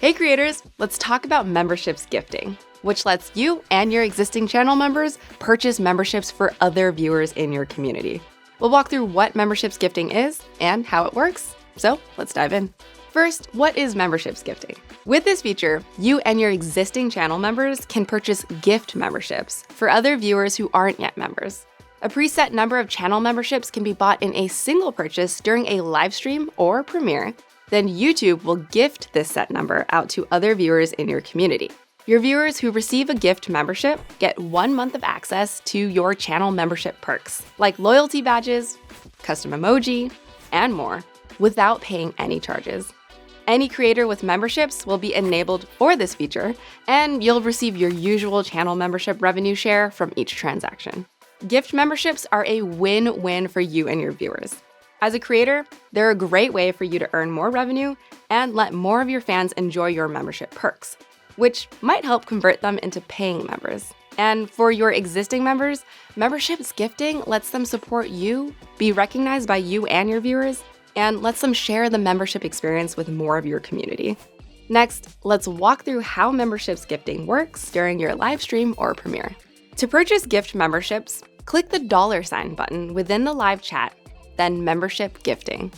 Hey creators, let's talk about memberships gifting, which lets you and your existing channel members purchase memberships for other viewers in your community. We'll walk through what memberships gifting is and how it works. So let's dive in. First, what is memberships gifting? With this feature, you and your existing channel members can purchase gift memberships for other viewers who aren't yet members. A preset number of channel memberships can be bought in a single purchase during a live stream or premiere. Then YouTube will gift this set number out to other viewers in your community. Your viewers who receive a gift membership get 1 month of access to your channel membership perks, like loyalty badges, custom emoji, and more, without paying any charges. Any creator with memberships will be enabled for this feature, and you'll receive your usual channel membership revenue share from each transaction. Gift memberships are a win-win for you and your viewers. As a creator, they're a great way for you to earn more revenue and let more of your fans enjoy your membership perks, which might help convert them into paying members. And for your existing members, memberships gifting lets them support you, be recognized by you and your viewers, and lets them share the membership experience with more of your community. Next, let's walk through how memberships gifting works during your live stream or premiere. To purchase gift memberships, click the $ button within the live chat, then membership gifting.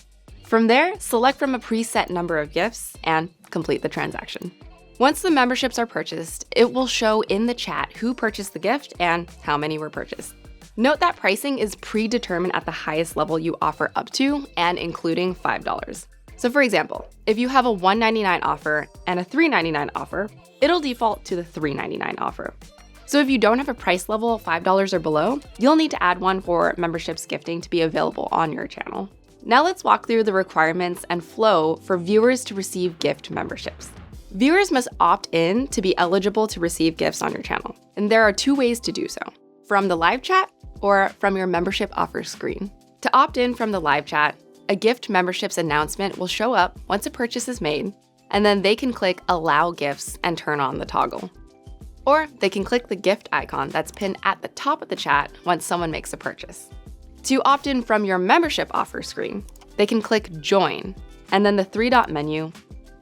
From there, select from a preset number of gifts and complete the transaction. Once the memberships are purchased, it will show in the chat who purchased the gift and how many were purchased. Note that pricing is predetermined at the highest level you offer up to and including $5. So for example, if you have a $1.99 offer and a $3.99 offer, it'll default to the $3.99 offer. So if you don't have a price level of $5 or below, you'll need to add one for memberships gifting to be available on your channel. Now let's walk through the requirements and flow for viewers to receive gift memberships. Viewers must opt in to be eligible to receive gifts on your channel, and there are 2 ways to do so: from the live chat or from your membership offer screen. To opt in from the live chat, a gift memberships announcement will show up once a purchase is made, and then they can click Allow Gifts and turn on the toggle. Or they can click the gift icon that's pinned at the top of the chat once someone makes a purchase. To opt in from your membership offer screen, they can click Join, and then the 3-dot menu,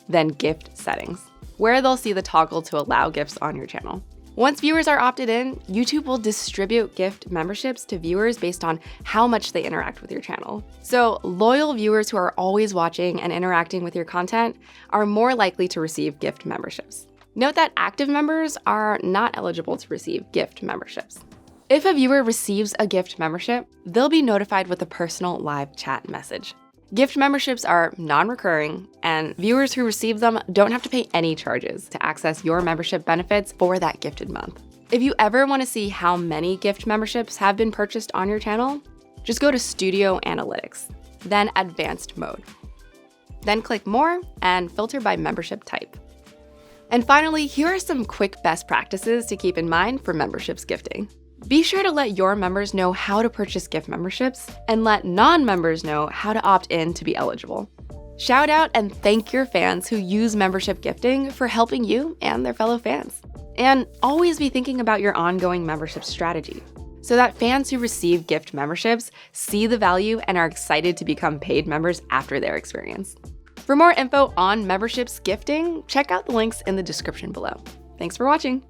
then Gift Settings, where they'll see the toggle to allow gifts on your channel. Once viewers are opted in, YouTube will distribute gift memberships to viewers based on how much they interact with your channel. So loyal viewers who are always watching and interacting with your content are more likely to receive gift memberships. Note that active members are not eligible to receive gift memberships. If a viewer receives a gift membership, they'll be notified with a personal live chat message. Gift memberships are non-recurring, and viewers who receive them don't have to pay any charges to access your membership benefits for that gifted month. If you ever want to see how many gift memberships have been purchased on your channel, just go to Studio Analytics, then Advanced Mode. Then click More and filter by membership type. And finally, here are some quick best practices to keep in mind for memberships gifting. Be sure to let your members know how to purchase gift memberships and let non-members know how to opt in to be eligible. Shout out and thank your fans who use membership gifting for helping you and their fellow fans. And always be thinking about your ongoing membership strategy so that fans who receive gift memberships see the value and are excited to become paid members after their experience. For more info on memberships gifting, check out the links in the description below. Thanks for watching.